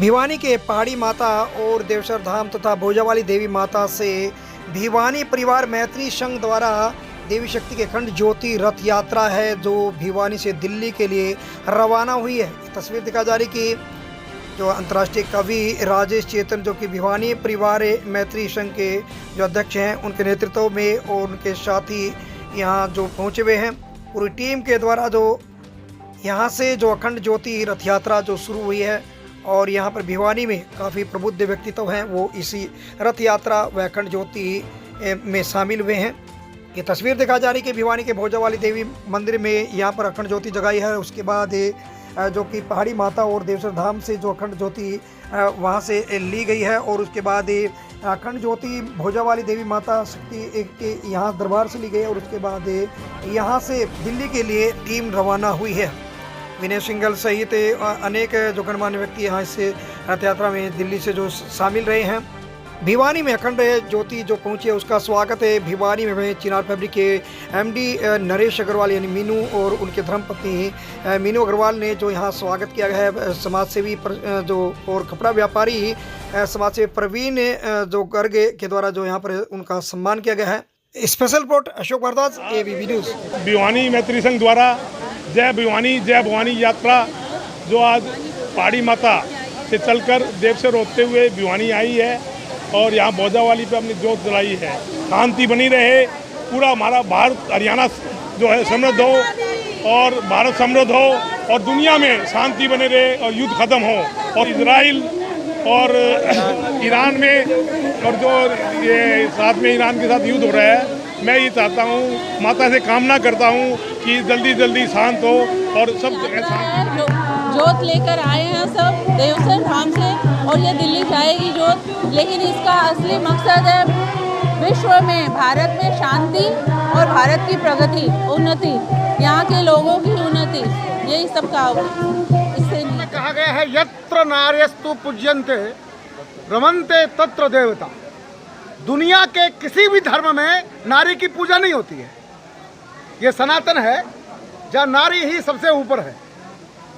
भिवानी के पहाड़ी माता और देवसर धाम तथा भोजावाली देवी माता से भिवानी परिवार मैत्री संघ द्वारा देवी शक्ति के अखंड ज्योति रथ यात्रा है जो भिवानी से दिल्ली के लिए रवाना हुई है। तस्वीर दिखा जा रही कि जो अंतर्राष्ट्रीय कवि राजेश चेतन जो कि भिवानी परिवार मैत्री संघ के जो अध्यक्ष हैं उनके नेतृत्व में और उनके साथी यहाँ जो पहुँचे हुए हैं, पूरी टीम के द्वारा जो यहाँ से जो अखंड ज्योति रथ यात्रा जो शुरू हुई है और यहाँ पर भिवानी में काफ़ी प्रबुद्ध व्यक्तित्व हैं वो इसी रथ यात्रा व अखंड ज्योति में शामिल हुए हैं। ये तस्वीर दिखा जा रही कि भिवानी के भोजावाली देवी मंदिर में यहाँ पर अखंड ज्योति जगाई है। उसके बाद जो कि पहाड़ी माता और देवसर धाम से जो अखंड ज्योति वहाँ से ली गई है और उसके बाद अखंड ज्योति भोजावाली देवी माता शक्ति के यहाँ दरबार से ली गई और उसके बाद यहाँ से दिल्ली के लिए टीम रवाना हुई है। विनय सिंघल सहित अनेक जो गणमान्य व्यक्ति यहाँ इस रथ यात्रा में दिल्ली से जो शामिल रहे हैं। भिवानी में अखंड ज्योति जो पहुंची है उसका स्वागत है भिवानी में चिनार फैब्रिक के एमडी नरेश अग्रवाल यानी मीनू और उनके धर्मपत्नी मीनू अग्रवाल ने जो यहाँ स्वागत किया गया है। समाज सेवी जो और कपड़ा व्यापारी समाज सेवी प्रवीण जो गर्ग के द्वारा जो यहाँ पर उनका सम्मान किया गया है। Special report Ashok Bhardwaj, ABP News. Bhiwani Maitri Sangh द्वारा जय भिवानी जय भवानी यात्रा जो आज पहाड़ी माता से चलकर देव से होते हुए भिवानी आई है और यहाँ भोजावाली पे अपनी जोत जलाई है। शांति बनी रहे, पूरा हमारा भारत हरियाणा जो है समृद्ध हो और भारत समृद्ध हो और दुनिया में शांति बने रहे और युद्ध खत्म हो। और इजराइल और ईरान में और जो ये साथ में ईरान के साथ युद्ध हो रहा है, मैं ये चाहता हूँ, माता से कामना करता हूँ कि जल्दी जल्दी शांत हो और सब जोत लेकर आए हैं सब देवसर धाम से और ये दिल्ली जाएगी जोत। लेकिन इसका असली मकसद है विश्व में, भारत में शांति और भारत की प्रगति, उन्नति, यहाँ के लोगों की उन्नति, यही सब का इससे कहा गया है यत्र नार्यस्तु पूज्यन्ते रमन्ते तत्र देवता। दुनिया के किसी भी धर्म में नारी की पूजा नहीं होती है। ये सनातन है जहाँ नारी ही सबसे ऊपर है।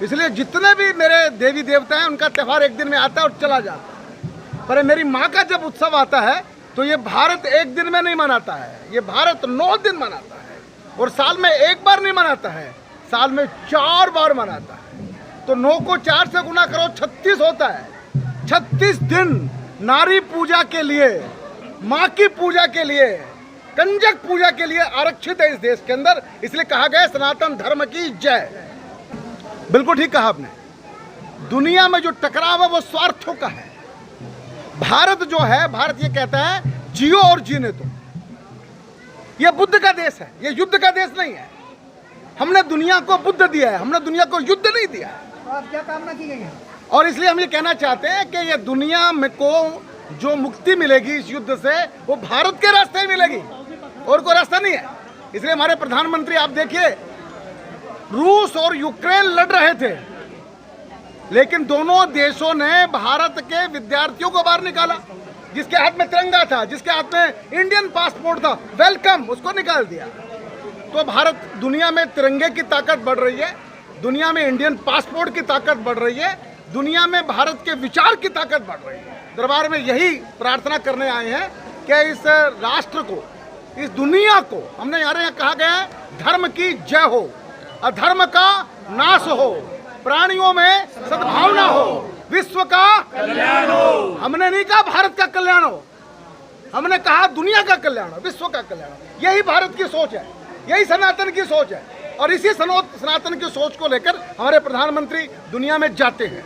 इसलिए जितने भी मेरे देवी देवता हैं उनका त्यौहार एक दिन में आता है और चला जाता है। पर मेरी माँ का जब उत्सव आता है तो ये भारत एक दिन में नहीं मनाता है, ये भारत 9 दिन मनाता है और साल में एक बार नहीं मनाता है, साल में 4 बार मनाता है। तो 9 को 4 से गुना करो 36 होता है। 36 दिन नारी पूजा के लिए, माँ की पूजा के लिए, कंजक पूजा के लिए आरक्षित है इस देश के अंदर। इसलिए कहा गया सनातन धर्म की जय। बिल्कुल ठीक कहा आपने। दुनिया में जो टकराव है वो स्वार्थों का है। भारत जो है, भारत ये कहता है जियो और जीने दो। ये बुद्ध का देश है, ये युद्ध का देश नहीं है। हमने दुनिया को बुद्ध दिया है, हमने दुनिया को युद्ध नहीं दिया है। आप क्या कामना की गई है? और इसलिए हम ये कहना चाहते हैं कि ये दुनिया में को जो मुक्ति मिलेगी इस युद्ध से वो भारत के रास्ते ही मिलेगी और कोई रास्ता नहीं है। इसलिए हमारे प्रधानमंत्री आप देखिए, रूस और यूक्रेन लड़ रहे थे लेकिन दोनों देशों ने भारत के विद्यार्थियों को बाहर निकाला। जिसके हाथ में तिरंगा था, जिसके हाथ में इंडियन पासपोर्ट था, वेलकम, उसको निकाल दिया। तो भारत दुनिया में तिरंगे की ताकत बढ़ रही है, दुनिया में इंडियन पासपोर्ट की ताकत बढ़ रही है, दुनिया में भारत के विचार की ताकत बढ़ रही है। दरबार में यही प्रार्थना करने आए हैं कि इस राष्ट्र को, इस दुनिया को, हमने यहाँ कहा गया है धर्म की जय हो, अधर्म का नाश हो, प्राणियों में सद्भावना हो, विश्व का कल्याण हो। हमने नहीं कहा भारत का कल्याण हो, हमने कहा दुनिया का कल्याण हो, विश्व का कल्याण हो। यही भारत की सोच है, यही सनातन की सोच है और इसी सनातन की सोच को लेकर हमारे प्रधानमंत्री दुनिया में जाते हैं।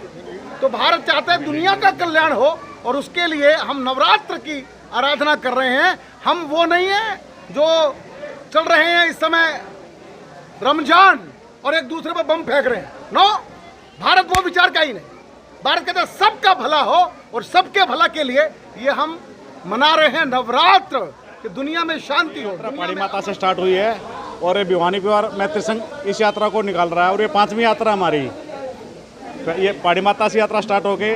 तो भारत चाहता है दुनिया का कल्याण हो और उसके लिए हम नवरात्र की आराधना कर रहे हैं। हम वो नहीं है जो चल रहे हैं इस समय रमजान और एक दूसरे पर बम फेंक रहे हैं। नो, भारत वो विचार का ही नहीं। भारत कहता है सबका भला हो और सबके भला के लिए ये हम मना रहे हैं नवरात्र कि दुनिया में शांति हो। पहाड़ी माता से स्टार्ट हुई है और भिवानी परिवार मैत्री संघ इस यात्रा को निकाल रहा है और ये 5वीं यात्रा हमारी। ये पहाड़ी माता से यात्रा स्टार्ट होके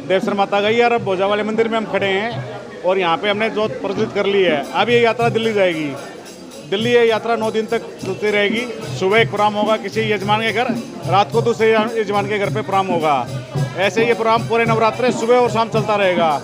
देवसर माता गई और अब भोजावाली मंदिर में हम खड़े हैं और यहाँ पे हमने जोत प्रज्वलित कर ली है। अब ये यात्रा दिल्ली जाएगी। दिल्ली ये यात्रा 9 दिन तक चलती रहेगी। सुबह एक प्रोग्राम होगा किसी यजमान के घर, रात को दूसरे यजमान के घर पे प्रोग्राम होगा। ऐसे ये प्रोग्राम पूरे नवरात्रे सुबह और शाम चलता रहेगा।